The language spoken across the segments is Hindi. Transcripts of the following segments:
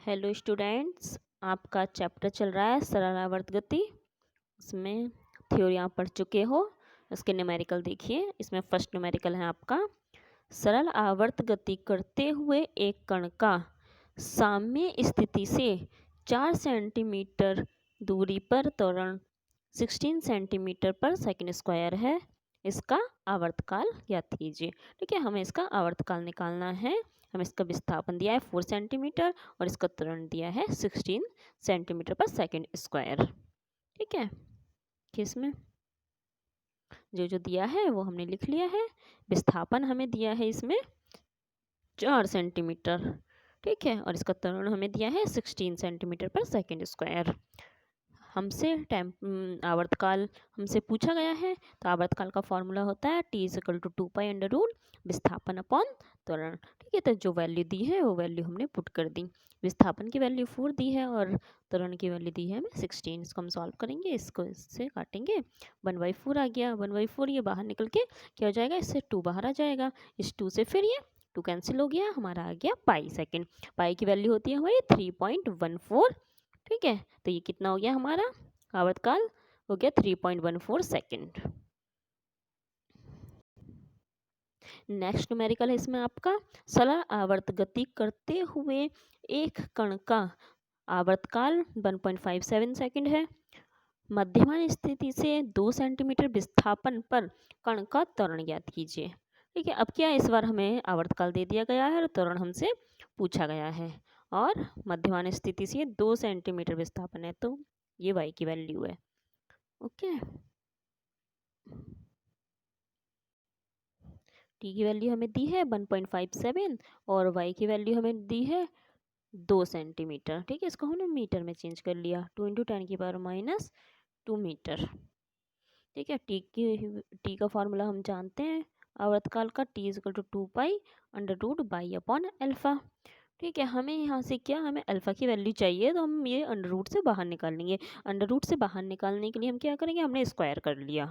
हेलो स्टूडेंट्स, आपका चैप्टर चल रहा है सरल आवर्त गति। इसमें थ्योरी आप पढ़ चुके हो। इसके न्यूमेरिकल देखिए। इसमें फर्स्ट न्यूमेरिकल है आपका, सरल आवर्त गति करते हुए एक कण का साम्य स्थिति से 4 सेंटीमीटर दूरी पर त्वरण 16 सेंटीमीटर पर सेकंड स्क्वायर है। इसका आवर्तकाल ज्ञात कीजिए। ठीक है, हमें इसका आवर्तकाल निकालना है। हमें इसका विस्थापन दिया है 4 सेंटीमीटर और इसका त्वरण दिया है 16 सेंटीमीटर पर सेकंड स्क्वायर। ठीक है, इसमें जो जो दिया है वो हमने लिख लिया है। विस्थापन हमें दिया है इसमें 4 सेंटीमीटर। ठीक है, और इसका त्वरण हमें दिया है 16 सेंटीमीटर पर सेकंड स्क्वायर। हमसे आवर्तकाल हमसे पूछा गया है, तो आवर्तकाल का फॉर्मूला होता है T=2π अंडर रूट विस्थापन अपॉन त्वरण। ठीक है, तो जो वैल्यू दी है वो वैल्यू हमने पुट कर दी। विस्थापन की वैल्यू 4 दी है और त्वरण की वैल्यू दी है हमें 16। इसको हम सॉल्व करेंगे, इसको इससे काटेंगे। 1/4 आ गया। 1/4 ये बाहर निकल के क्या हो जाएगा, इससे 2 बाहर आ जाएगा। इस 2 से फिर ये 2 कैंसिल हो गया, हमारा आ गया पाई सेकेंड। पाई की वैल्यू होती है हमारी 3.14। ठीक है, तो ये कितना हो गया, हमारा आवर्तकाल हो गया 3.14 सेकेंड। नेक्स्ट न्यूमेरिकल है इसमें आपका, सरल आवर्त गति करते हुए एक कण का आवर्तकाल 1.57 सेकेंड है। मध्यमान स्थिति से 2 सेंटीमीटर विस्थापन पर कण का त्वरण ज्ञात कीजिए। ठीक है, अब क्या इस बार हमें आवर्तकाल दे दिया गया है और त्वरण हमसे पूछा गया है, और मध्यमान स्थिति से 2 सेंटीमीटर विस्थापन है, तो ये y की वैल्यू है। ओके, t की वैल्यू हमें दी है 1.57 और y की वैल्यू हमें दी है 2 सेंटीमीटर। ठीक है, इसको हमने मीटर में चेंज कर लिया, 2 × 10⁻² मीटर। ठीक है, t का फॉर्मूला हम जानते हैं आवर्तकाल का, T=2π under root Y upon alpha. ठीक है, हमें यहाँ से क्या, हमें अल्फ़ा की वैल्यू चाहिए, तो हम ये अंडर रूट से बाहर निकाल लेंगे। अंडर रूट से बाहर निकालने के लिए हम क्या करेंगे, हमने स्क्वायर कर लिया।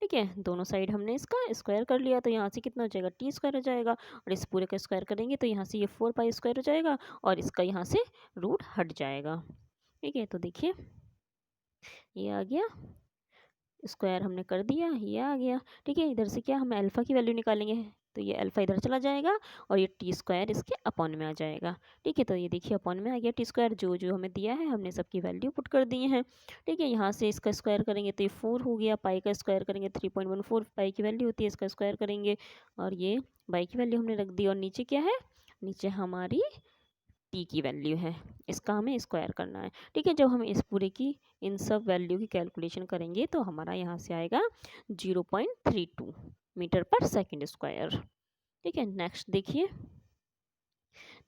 ठीक है, दोनों साइड हमने इसका स्क्वायर कर लिया, तो यहाँ से कितना हो जाएगा, t² हो जाएगा, और इस पूरे का स्क्वायर करेंगे तो यहाँ से ये 4π² हो जाएगा, और इसका यहाँ से रूट हट जाएगा। ठीक है, तो देखिए ये आ गया, स्क्वायर हमने कर दिया, ये आ गया। ठीक है, इधर से क्या हम अल्फ़ा की वैल्यू निकालेंगे, तो ये अल्फ़ा इधर चला जाएगा और ये t² इसके अपॉन में आ जाएगा। ठीक है, तो ये देखिए अपॉन में आ गया t², जो जो हमें दिया है हमने सबकी वैल्यू पुट कर दी हैं। ठीक है, यहाँ से इसका स्क्वायर करेंगे तो ये 4 हो गया, पाई का स्क्वायर करेंगे 3.14 पाई की वैल्यू होती है, इसका स्क्वायर करेंगे और ये बाई की वैल्यू हमने रख दी, और नीचे क्या है, नीचे हमारी t की वैल्यू है, इसका हमें स्क्वायर करना है। ठीक है, जब हम इस पूरे की इन सब वैल्यू की कैलकुलेशन करेंगे तो हमारा यहाँ से आएगा 0.32 मीटर पर सेकंड स्क्वायर। ठीक है, नेक्स्ट देखिए।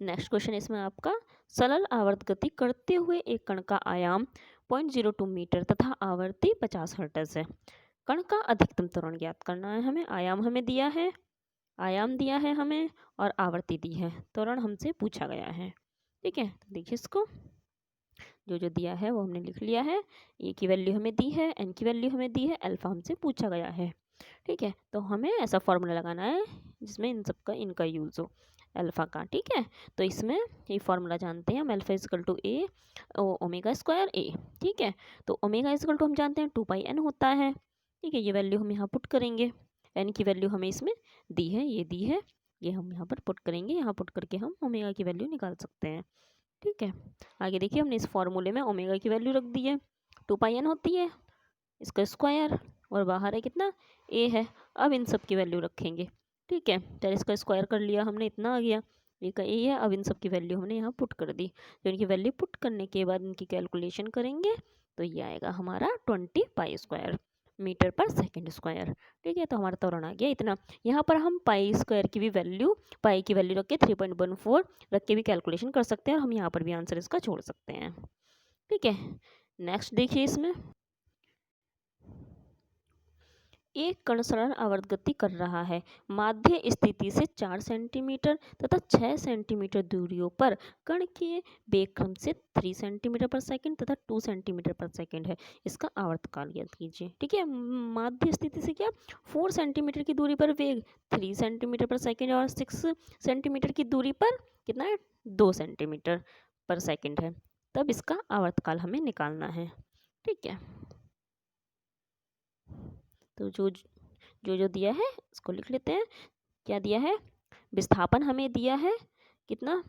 नेक्स्ट क्वेश्चन इसमें आपका, सरल आवर्त गति करते हुए एक कण का आयाम 0.02 मीटर तथा आवर्ती 50 हर्ट्ज है। कण का अधिकतम त्वरण ज्ञात करना है हमें। आयाम हमें दिया है, आयाम दिया है हमें, और आवर्ती दी है, त्वरण हमसे पूछा गया है। ठीक है, तो देखिए इसको, जो जो दिया है वो हमने लिख लिया है। ए की वैल्यू हमें दी है, एन की वैल्यू हमें दी है, अल्फ़ा हमसे पूछा गया है। ठीक है, तो हमें ऐसा फॉर्मूला लगाना है जिसमें इन सब का इनका यूज़ हो, अल्फ़ा का। ठीक है, तो इसमें ये फॉर्मूला जानते हैं हम, α=a ω² a। ठीक है, तो ω हम जानते हैं 2πn होता है। ठीक है, ये वैल्यू हम यहाँ पुट करेंगे, एन की वैल्यू हमें इसमें दी है, ये दी है, ये हम यहाँ पर पुट करेंगे। यहाँ पुट करके हम ओमेगा की वैल्यू निकाल सकते हैं। ठीक है, आगे देखिए, हमने इस फॉर्मूले में ओमेगा की वैल्यू रख दी है, 2πn होती है, इसका स्क्वायर, और बाहर है कितना, a है। अब इन सब की वैल्यू रखेंगे। ठीक है, चल इसका स्क्वायर कर लिया हमने, इतना आ गया, ये का a है। अब इन सब की वैल्यू हमने यहाँ पुट कर दी। तो इनकी वैल्यू पुट करने के बाद इनकी कैलकुलेशन करेंगे तो ये आएगा हमारा 20π² मीटर पर सेकंड स्क्वायर। ठीक है, तो हमारा त्वरण आ गया इतना। यहाँ पर हम π² की भी वैल्यू, पाई की वैल्यू रख के 3.14 रख के भी कैलकुलेशन कर सकते हैं, और हम यहाँ पर भी आंसर इसका छोड़ सकते हैं। ठीक है, नेक्स्ट देखिए इसमें, एक कण सरल आवर्त गति कर रहा है। माध्य स्थिति से 4 सेंटीमीटर तथा 6 सेंटीमीटर दूरियों पर कण के वेग क्रम से 3 सेंटीमीटर पर सेकंड तथा 2 सेंटीमीटर पर सेकंड है। इसका आवर्तकाल ज्ञात कीजिए। ठीक है, माध्य स्थिति से क्या, 4 सेंटीमीटर की दूरी पर वेग 3 सेंटीमीटर पर सेकंड, और 6 सेंटीमीटर की दूरी पर कितना है, 2 सेंटीमीटर पर सेकंड है, तब इसका आवर्तकाल हमें निकालना है। ठीक है, तो जो जो दिया है इसको लिख लेते हैं। क्या दिया है, विस्थापन हमें दिया है कितना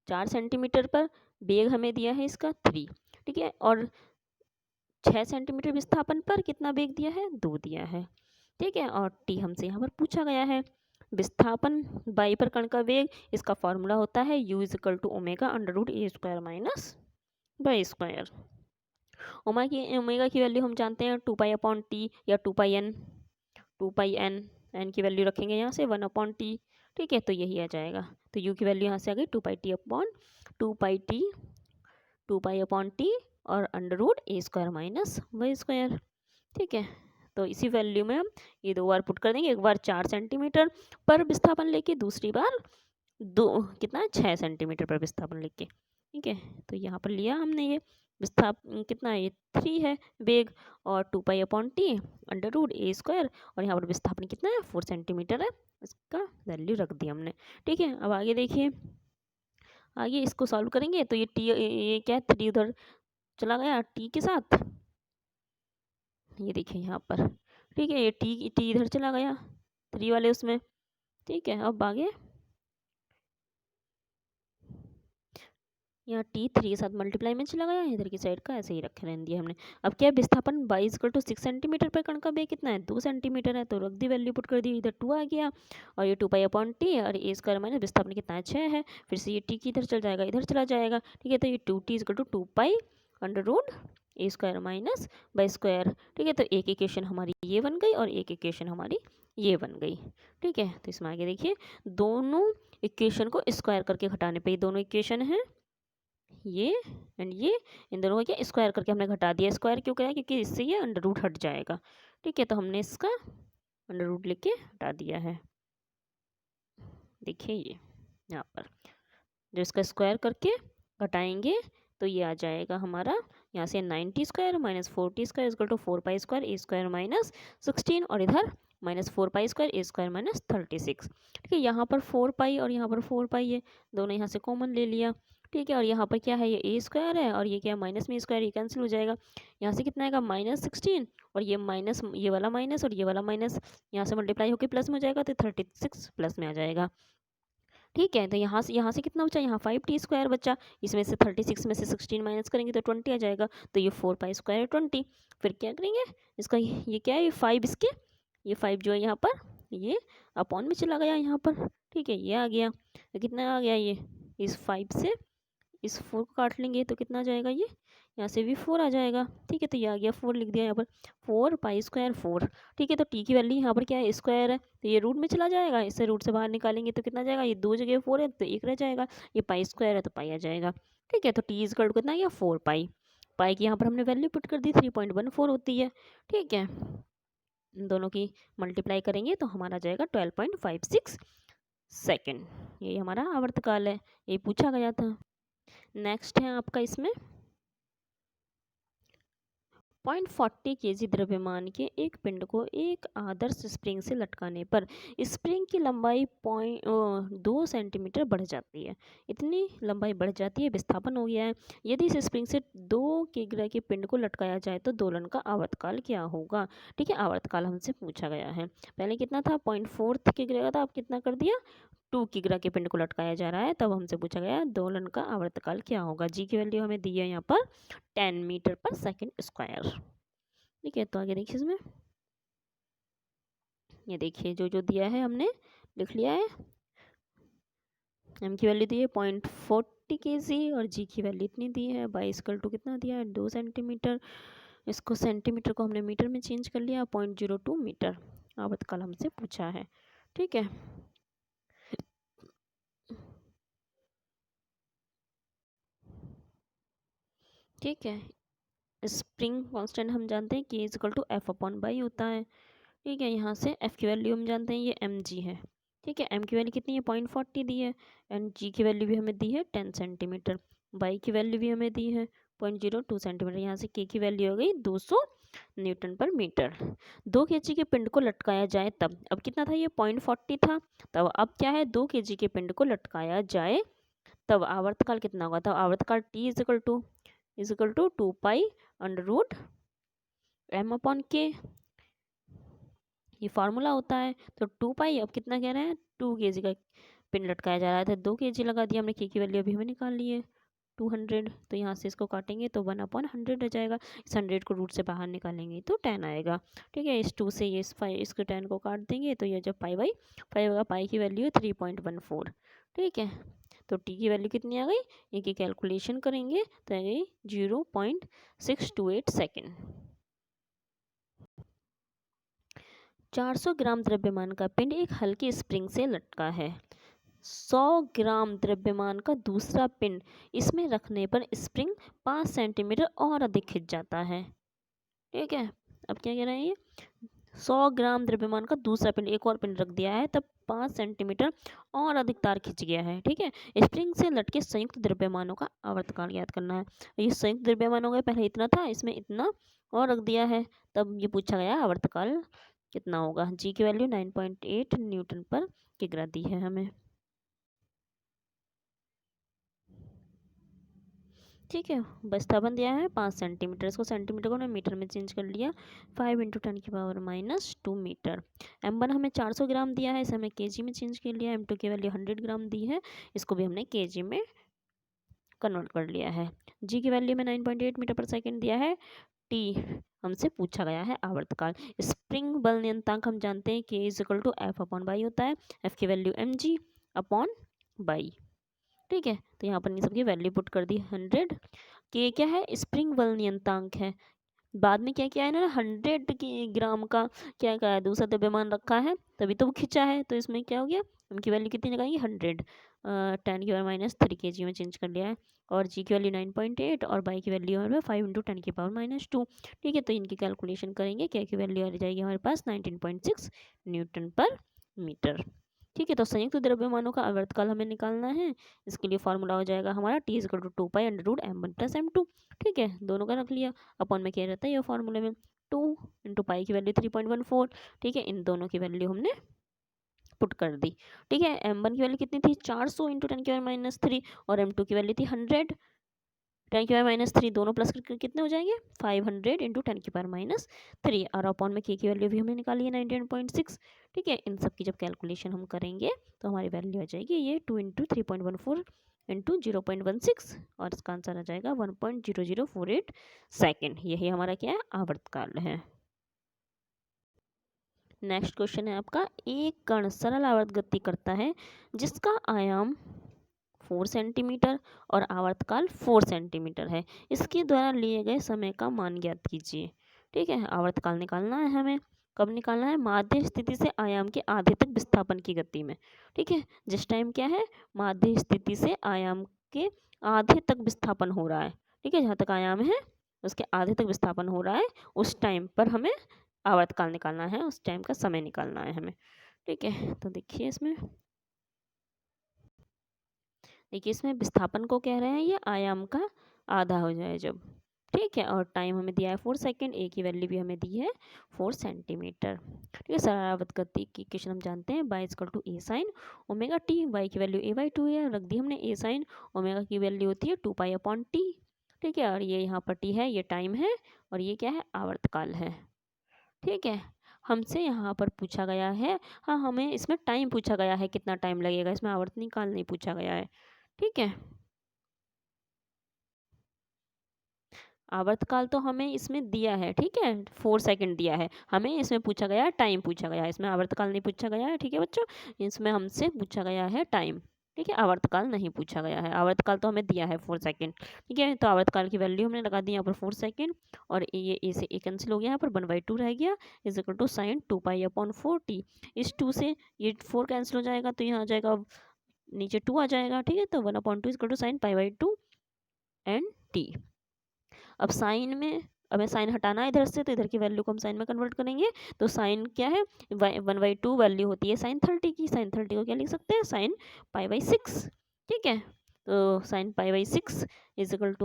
4 सेंटीमीटर पर, वेग हमें दिया है इसका 3। ठीक है, और 6 सेंटीमीटर विस्थापन पर कितना वेग दिया है, 2 दिया है। ठीक है, और टी हमसे यहाँ पर पूछा गया है। विस्थापन बाई पर कण का वेग, इसका फॉर्मूला होता है u equal to omega under root A square minus Y square. Omega की वैल्यू हम जानते हैं 2 पाई अपॉन टी या 2 पाई एन, एन की वैल्यू रखेंगे यहाँ से 1/t। ठीक है, तो यही आ जाएगा। तो u की वैल्यू यहाँ से आ गई 2 पाई अपॉन 2 पाई और under root A square minus Y square. ठीक है, तो इसी वैल्यू में हम ये 2 बार पुट कर देंगे, एक बार 4 सेंटीमीटर पर विस्थापन लेके, दूसरी बार कितना 6 सेंटीमीटर पर विस्थापन लेके। ठीक है, तो यहाँ पर लिया हमने ये विस्थापन कितना है, ये 3 है वेग, और 2 pi upon T under root A square, और यहाँ पर विस्थापन कितना है 4 सेंटीमीटर है, इसका वैल्यू रख दी हमने। ठीक है, अब आगे देखिए, आगे इसको सॉल्व करेंगे तो ये क्या 3 उधर चला गया टी के साथ, ये देखिए यहाँ पर। ठीक है, ये टी इधर चला गया 3 वाले उसमें। ठीक है, अब आगे यहाँ t3 के साथ मल्टीप्लाई में चला गया, इधर की साइड का ऐसे ही रखे रहने दिया हमने। अब क्या विस्थापन 22 सेंटीमीटर पर कण का वेग कितना है 2 सेंटीमीटर है, तो रख दी वैल्यू पुट कर दी, इधर 2 आ गया, और ये 2 पाई अपॉन टी और ए स्क्वायर माइनस विस्थापन कितना है 6 है, फिर से ये टी की इधर चल जाएगा, इधर चला जाएगा। ठीक है, तो ये 2t equal to 2 pi under root A square minus Y square. ठीक है, तो एक इक्वेशन हमारी ये बन गई और एक इक्वेशन हमारी ये बन गई। ठीक है, तो इसमें आगे देखिए, दोनों इक्वेशन को स्क्वायर करके घटाने पे, ये दोनों इक्वेशन है ये एंड ये, इन दोनों को क्या स्क्वायर करके हमने घटा दिया। स्क्वायर क्यों कराया, क्योंकि इससे ये अंडर रूट हट जाएगा। ठीक है, तो हमने इसका अंडर रूट लेके हटा दिया है। देखिए ये यहाँ पर जो इसका स्क्वायर करके घटाएंगे तो ये आ जाएगा हमारा यहाँ से 90 square minus 40 square equal to 4 pi square A square minus 16, और इधर minus 4 pi square A square minus 36। ठीक है, यहाँ पर 4 पाई और यहाँ पर 4 पाई है, दोनों यहाँ से कॉमन ले लिया। ठीक है, और यहाँ पर क्या है, ये ए स्क्वायर है और ये क्या है माइनस में स्क्वायर, ये कैंसिल हो जाएगा। यहाँ से कितना आएगा -16, और ये माइनस, ये वाला माइनस और ये वाला माइनस, यहाँ से मल्टीप्लाई होकर प्लस में हो जाएगा, तो 36 प्लस में आ जाएगा। ठीक है, तो यहाँ से कितना बचा, यहाँ 5t स्क्वायर बचा, इसमें से 36 में से 16 माइनस करेंगे तो 20 आ जाएगा, तो ये 4 पाई स्क्वायर 20। फिर क्या करेंगे, इसका ये क्या है, ये 5 इसके, ये 5 जो है यहाँ पर ये अपॉन में चला गया यहाँ पर। ठीक है, ये आ गया, तो कितना आ गया, ये इस 5 से इस 4 को काट लेंगे तो कितना आ जाएगा, ये यहाँ से भी 4 आ जाएगा। ठीक है, तो ये आ गया 4 लिख दिया यहाँ पर, 4 पाई स्क्वायर 4। ठीक है, तो टी की वैल्यू यहाँ पर क्या है स्क्वायर है, तो ये रूट में चला जाएगा, इससे रूट से बाहर निकालेंगे तो कितना जाएगा, ये 2 जगह 4 है तो 1 रह जाएगा, ये पाई स्क्वायर है तो पाई आ जाएगा। ठीक है, तो टी इज इक्वल टू कितना गया 4 पाई, पाई की यहाँ पर हमने वैल्यू पुट कर दी 3.14 होती है। ठीक है, दोनों की मल्टीप्लाई करेंगे तो हमारा आ जाएगा 12.56 सेकेंड। ये हमारा आवर्तकाल है, ये पूछा गया था। नेक्स्ट है आपका इसमें 0.40 kg द्रव्यमान के एक पिंड को एक आदर्श स्प्रिंग से लटकाने पर स्प्रिंग की लंबाई 2 सेंटीमीटर बढ़ जाती है। इतनी लंबाई बढ़ जाती है, विस्थापन हो गया है। यदि इस स्प्रिंग से 2 किग्रा के पिंड को लटकाया जाए तो दोलन का आवर्तकाल क्या होगा। ठीक है, आवर्तकाल हमसे पूछा गया है। पहले कितना था 0.4 किग्रा का था, अब कितना कर दिया 2 किग्रा के पिंड को लटकाया जा रहा है, तब हमसे पूछा गया दोलन का आवर्तकाल क्या होगा। जी की वैल्यू हमें दी है यहाँ पर 10 मीटर पर सेकेंड स्क्वायर। ठीक है, तो आगे देखिए इसमें, ये देखिए जो दिया है हमने लिख लिया है। एम की वैल्यू दी है 0.40 kg और जी की वैल्यू इतनी दी है, बाई इक्वल टू कितना दिया है 2 सेंटीमीटर। इसको सेंटीमीटर को हमने मीटर में चेंज कर लिया, 0.02 मीटर आवर्तकाल हमसे पूछा है। ठीक है, ठीक है, स्प्रिंग कांस्टेंट हम जानते हैं कि is equal to F upon Y होता है। ठीक है, यहाँ से एफ की वैल्यू हम जानते हैं ये एम जी है। ठीक है, एम की वैल्यू कितनी है 0.40 दी है, एंड जी की वैल्यू भी हमें दी है 10 सेंटीमीटर, बाई की वैल्यू भी हमें दी है 0.02 सेंटीमीटर। यहाँ से के की वैल्यू हो गई 200 न्यूटन पर मीटर। 2 kg के पिंड को लटकाया जाए तब, अब कितना था ये 0.40 था, तब अब क्या है 2 kg के पिंड को लटकाया जाए तब आवर्तकाल कितना होगा, तब आवर्तकाल t is equal to 2 pi under root m upon K, ये फार्मूला होता है। तो 2 पाई, अब कितना कह रहे हैं, 2 kg का पिन लटकाया जा रहा था, 2 kg लगा दिया हमने, के की वैल्यू अभी हमें निकाल ली है 200। तो यहाँ से इसको काटेंगे तो 1/100 रह जाएगा। इस 100 को रूट से बाहर निकालेंगे तो 10 आएगा। ठीक है, इस 2 से ये इस 5 इसके 10 को काट देंगे तो ये जब पाई बाई 5 होगा, पाई की वैल्यू है 3.14। ठीक है, तो टी की वैल्यू कितनी आ गई, ये की कैलकुलेशन करेंगे तो आ गई 0.628 सेकेंड। 400 ग्राम द्रव्यमान का पिंड एक हल्की स्प्रिंग से लटका है। 100 ग्राम द्रव्यमान का दूसरा पिंड इसमें रखने पर स्प्रिंग 5 सेंटीमीटर और अधिक खिंच जाता है। ठीक है, अब क्या कह रहे हैं ये, 100 ग्राम द्रव्यमान का दूसरा पिंड, एक और पिंड रख दिया है, तब 5 सेंटीमीटर और अधिक तार खिंच गया है। ठीक है, स्प्रिंग से लटके संयुक्त द्रव्यमानों का आवर्तकाल ज्ञात करना है। ये संयुक्त द्रव्यमान हो गए, पहले इतना था, इसमें इतना और रख दिया है, तब ये पूछा गया आवर्तकाल कितना होगा। जी की वैल्यू 9.8 न्यूटन पर किग्रा दी है हमें। ठीक है, विस्थापन दिया है 5 सेंटीमीटर, इसको सेंटीमीटर को ना मीटर में चेंज कर लिया, 5 × 10⁻⁻2 मीटर। m1 हमें 400 ग्राम दिया है, इसे हमें केजी में चेंज कर लिया। m2 की वैल्यू 100 ग्राम दी है, इसको भी हमने केजी में कन्वर्ट कर लिया है। g की वैल्यू में 9.8 मीटर पर सेकेंड दिया है। t हमसे पूछा गया है आवर्तकाल। स्प्रिंग बल नियतांक हम जानते हैं k = F/y होता है, f की वैल्यू mg/y। ठीक है, तो यहाँ पर इन सबकी वैल्यू पुट कर दी 100। के क्या है, स्प्रिंग बल नियतांक है। बाद में क्या किया है ना, 100 ग्राम का क्या कहा है, दूसरा द्रव्यमान रखा है, तभी तो वो खिंचा है, तो इसमें क्या हो गया, उनकी वैल्यू कितनी लगाएंगे 100, 10⁻³ kg में चेंज कर लिया है। और जी की वैल्यू 9.8 और बाई की वैल्यू है 5 × 10⁻²। ठीक है, तो इनकी कैलकुलेशन करेंगे, क्या की वैल्यू आ जाएगी हमारे पास 19.6 न्यूटन पर मीटर। ठीक है, तो संयुक्त द्रव्यमानों का आवर्तकाल हमें निकालना है। इसके लिए फॉर्मूला हो जाएगा हमारा t = 2 pi under root m1 + m2। ठीक है, दोनों का रख लिया, अपॉन में क्या रहता है ये फॉर्मूले में 2 × पाई की वैल्यू 3.14। ठीक है, इन दोनों की वैल्यू हमने पुट कर दी। ठीक है, m1 की वैल्यू कितनी थी 400 × 10⁻³ और m2 की वैल्यू थी 100 10⁻³ दोनों प्लस करके कितने हो जाएंगे 500 × 10⁻³ और अपॉन में k की वैल्यू भी हमने निकाली है 19.6। ठीक है, इन सब की जब कैलकुलेशन हम करेंगे तो हमारी वैल्यू आ जाएगी ये 2 × 3.14 × 0.16 और इसका आंसर आ जाएगा 1.0048 सेकेंड। यही हमारा क्या है, आवर्तकाल है। नेक्स्ट क्वेश्चन है आपका, एक कण सरल आवर्त गति करता है जिसका आयाम 4 सेंटीमीटर और आवर्तकाल 4 सेंटीमीटर है, इसके द्वारा लिए गए समय का मान ज्ञात कीजिए। ठीक है, आवर्तकाल निकालना है हमें, कब निकालना है, माध्य स्थिति से आयाम के आधे तक विस्थापन की गति में। ठीक है, जिस टाइम क्या है, माध्य स्थिति से आयाम के आधे तक विस्थापन हो रहा है। ठीक है, जहाँ तक आयाम है उसके आधे तक विस्थापन हो रहा है, उस टाइम पर हमें आवर्तकाल निकालना है, उस टाइम का समय निकालना है हमें। ठीक है, तो देखिए इसमें विस्थापन को कह रहे हैं ये आयाम का आधा हो जाए जब। ठीक है, और टाइम हमें दिया है 4 सेकेंड, ए की वैल्यू भी हमें दी है 4 सेंटीमीटर। ठीक है, सरलावर्त गति की इक्वेशन हम जानते हैं, y = a sin ω_t, y की वैल्यू a/2 है, रख दी हमने a sin ओमेगा की वैल्यू होती है 2 पाई/t। ठीक है, और ये यहाँ पर t है, ये टाइम है, और ये क्या है, आवर्तकाल है। ठीक है, हमसे यहाँ पर पूछा गया है, हाँ हमें इसमें टाइम पूछा गया है, कितना टाइम लगेगा, इसमें आवर्तनी काल नहीं पूछा गया है। ठीक है, आवर्तकाल तो हमें इसमें दिया है, ठीक है 4 सेकंड दिया है, हमें इसमें पूछा गया है टाइम पूछा गया है, इसमें आवर्तकाल नहीं पूछा गया है। ठीक है बच्चों, इसमें हमसे पूछा गया है टाइम। ठीक है, आवर्तकाल नहीं पूछा गया है, आवर्तकाल तो हमें दिया है 4 सेकंड। ठीक है, तो आवर्तकाल की वैल्यू हमने लगा दी यहाँ पर 4 सेकंड, और ये ए से ए कैंसिल हो गया, यहाँ पर 1/2 रह गया, = sin 2 पाई/4t। इस 2 से ये 4 कैंसिल हो जाएगा, तो यहाँ आ जाएगा नीचे 2 आ जाएगा। ठीक है, तो 1/2 = sin π/2 एंड t। अब साइन में हमें साइन हटाना है इधर से, तो इधर की वैल्यू को हम साइन में कन्वर्ट करेंगे, तो साइन क्या है 1/2 वैल्यू होती है साइन 30 की, साइन 30 को क्या लिख सकते हैं, साइन π/6। ठीक है, तो साइन π/6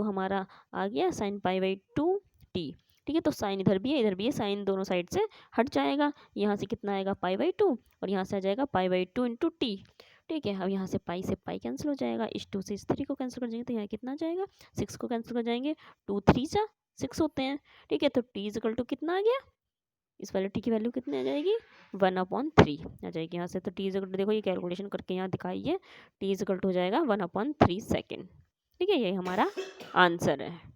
= हमारा आ गया साइन π/2 t। ठीक है, तो साइन इधर भी है इधर भी है, साइन दोनों साइड से हट जाएगा, यहाँ से कितना आएगा π/2 और यहाँ से आ जाएगा π/2 × t। ठीक है। अब यहाँ से पाई कैंसिल हो जाएगा, इस 2 से इस 3 को कैंसिल कर जाएंगे तो यहाँ कितना आ जाएगा, 6 को कैंसिल कर जाएंगे, 2 3 जा 6 होते हैं। ठीक है, तो t इक्वल टू कितना आ गया, इस वाले t की वैल्यू कितनी आ जाएगी, 1/3 आ जाएगी यहाँ से। तो t इक्वल टू, देखो ये कैलकुलेशन करके यहाँ दिखाइए, t इक्वल टू हो जाएगा 1/3 सेकेंड। ठीक है, ये हमारा आंसर है।